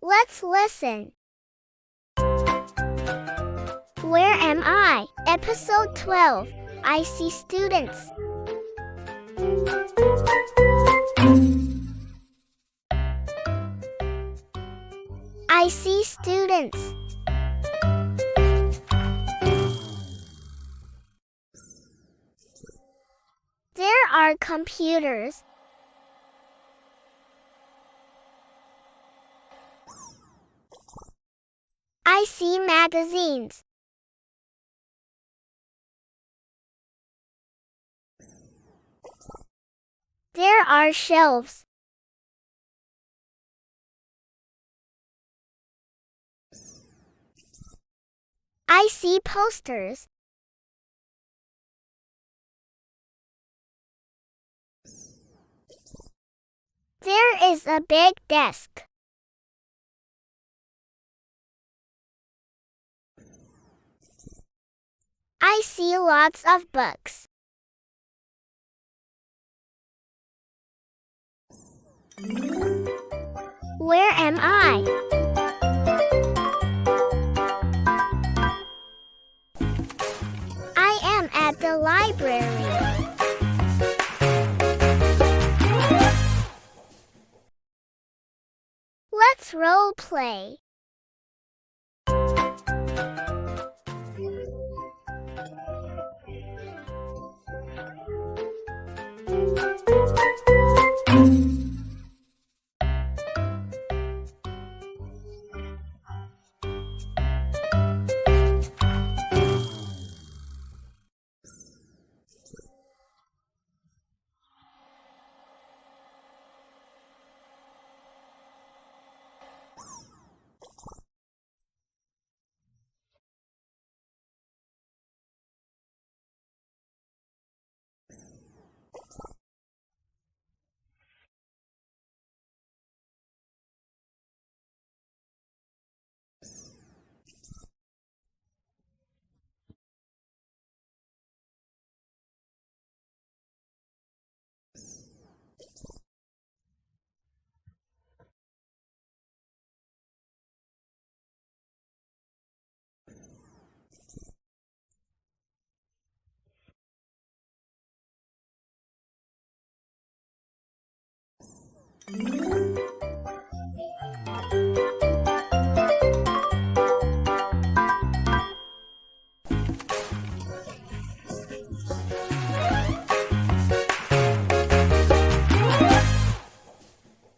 Let's listen. Where am I? Episode 12. I see students. I see students. There are computers. I see magazines. There are shelves. I see posters. There is a big desk. I see lots of books. Where am I? I am at the library. Let's role play.